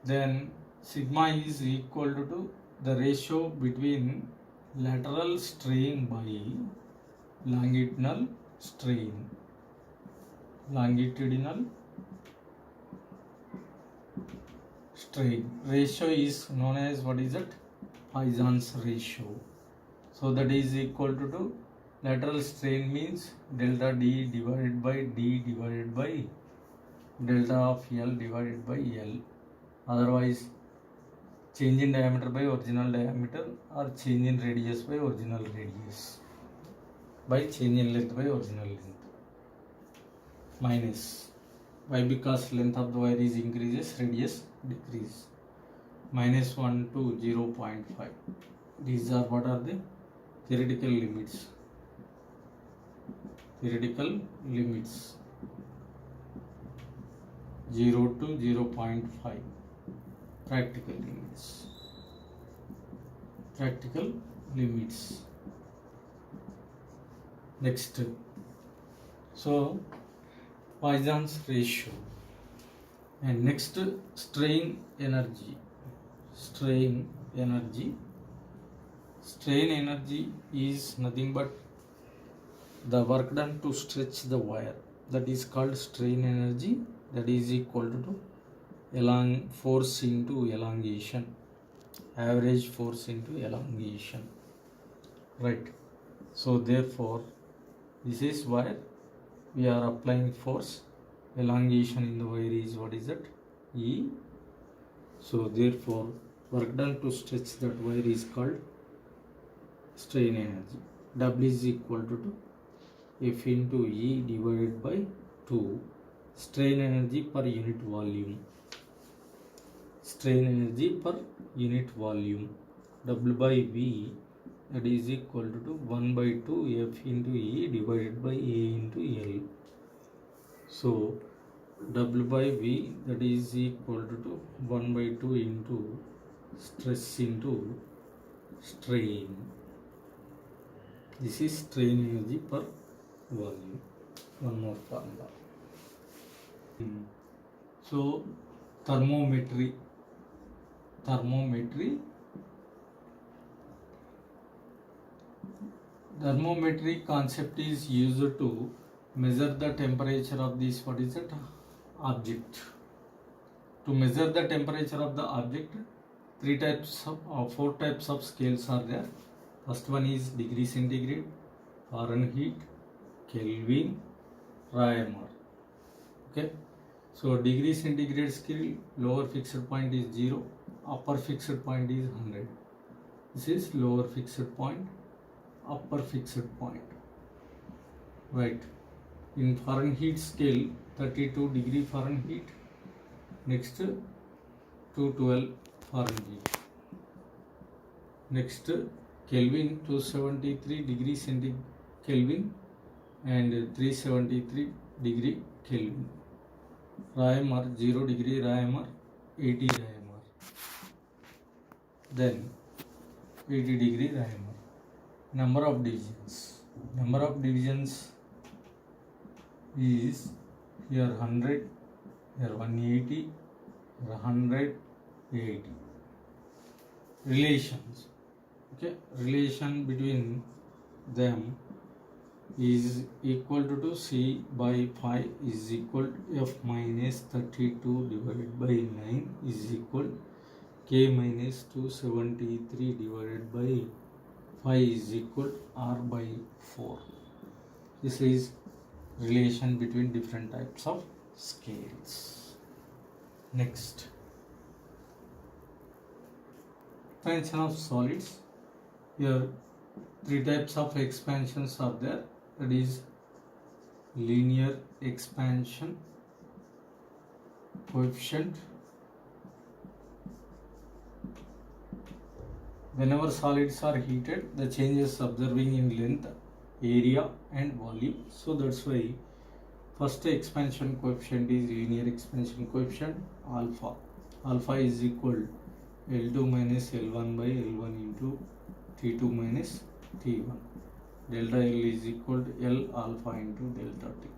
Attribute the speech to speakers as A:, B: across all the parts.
A: then sigma is equal to the ratio between lateral strain by longitudinal strain. Longitudinal strain ratio is known as, what is it? Poisson's ratio. So that is equal to lateral strain means delta D divided by delta of L divided by L. Otherwise, change in diameter by original diameter, or change in radius by original radius, by change in length by original length, minus. Why? Because length of the wire is increases, radius decrease. Minus 1 to 0.5. These are what are the theoretical limits. Theoretical limits 0 to 0.5. Practical limits. Practical limits. Next. So Poisson's ratio. And next, strain energy. Strain energy. Strain energy is nothing but the work done to stretch the wire. That is called strain energy. That is equal to force into elongation. Average force into elongation. Right. So therefore, this is where we are applying force. Elongation in the wire is, what is it? E. So therefore, work done to stretch that wire is called strain energy. W is equal to F into E divided by 2. Strain energy per unit volume. Strain energy per unit volume. W by V, that is equal to 1 by 2 F into E divided by A into L. So W by V, that is equal to 1 by 2 into stress into strain. This is strain energy per volume. One more formula. So thermometry. Thermometry concept is used to measure the temperature of this, what is it? Object. To measure the temperature of the object, four types of scales are there. First one is degree centigrade, Fahrenheit, Kelvin, Réaumur. Okay. So degree centigrade scale, lower fixed point is 0, upper fixed point is 100. This is lower fixed point, upper fixed point. Right. In Fahrenheit scale, 32 degree Fahrenheit. Next, 212 Fahrenheit. Next, Kelvin, 273 degree centigrade Kelvin and 373 degree Kelvin. Réaumur, 0 degree Réaumur, 80 Réaumur. Then 80 degree Réaumur. Number of divisions. Number of divisions is here 100, here 180, here 180. Relations. Okay, relation between them is equal to C by 5 is equal to F minus 32 divided by 9 is equal K minus 273 divided by 5 is equal R by 4. This is relation between different types of scales. Next, expansion of solids. Here 3 types of expansions are there. That is linear expansion coefficient. Whenever solids are heated, the changes observing in length, area and volume. So that's why first expansion coefficient is linear expansion coefficient alpha. Alpha is equal L2 minus L1 by L1 into T2 minus T1. Delta L is equal to L alpha into delta T.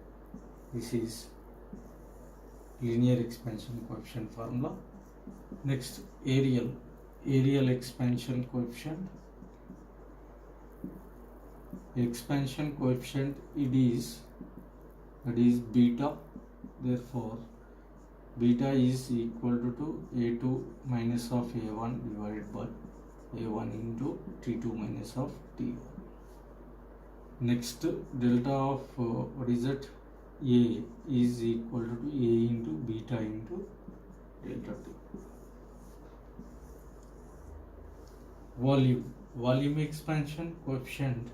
A: This is linear expansion coefficient formula. Next, areal expansion coefficient. Expansion coefficient it is beta. Therefore, beta is equal to A2 minus of A1 divided by A1 into T2 minus of T1. Next, delta of what is it? A is equal to A into beta into delta T. Volume expansion coefficient.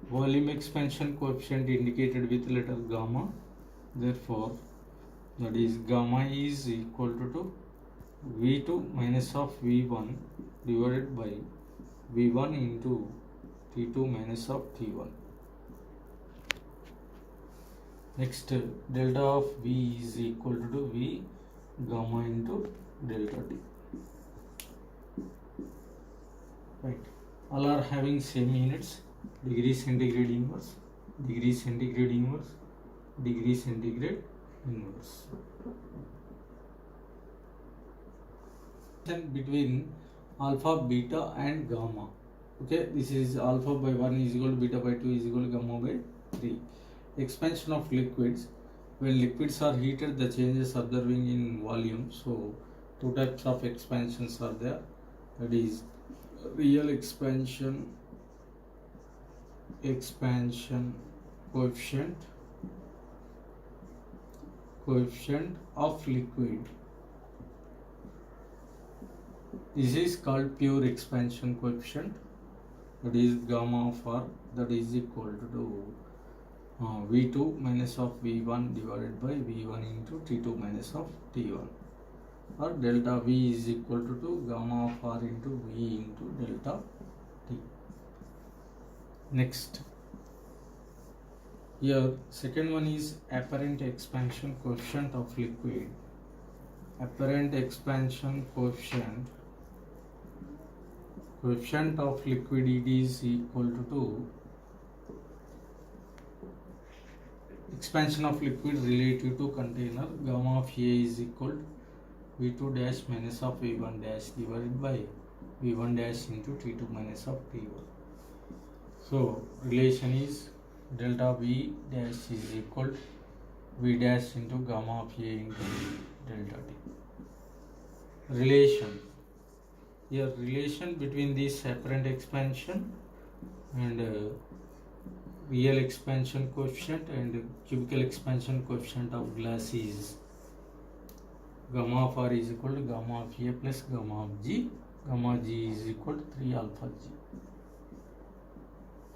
A: Volume expansion coefficient indicated with letter gamma. Therefore, that is gamma is equal to V2 minus of V1 divided by V1 into T2 minus of T1. Next, delta of V is equal to V gamma into delta T. Right. All are having same units: degree centigrade inverse, degree centigrade inverse, degree centigrade inverse. Between alpha, beta and gamma. Okay, this is alpha by 1 is equal to beta by 2 is equal to gamma by 3. Expansion of liquids. When liquids are heated, the changes observing in volume. So, two types of expansions are there. That is real expansion coefficient of liquid. This is called pure expansion coefficient. That is gamma of R, that is equal to V2 minus of V1 divided by V1 into T2 minus of T1, or delta V is equal to gamma of R into V into delta T. Next, here second one is apparent expansion coefficient of liquid. Apparent expansion coefficient of liquid, it is equal to expansion of liquid relative to container. Gamma of A is equal to V2 dash minus of V1 dash divided by V1 dash into T2 minus of T1. So relation is delta V dash is equal to V dash into gamma of A into delta T. Relation. Here relation between this apparent expansion and real expansion coefficient and cubical expansion coefficient of glass is gamma of R is equal to gamma of A plus gamma of G. Gamma G is equal to 3 alpha G.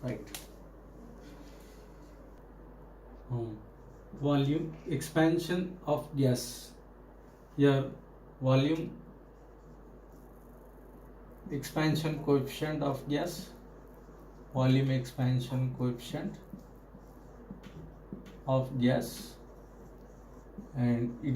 A: Right. Volume expansion of gas. Here volume expansion coefficient of gas. Volume expansion coefficient of gas, and it is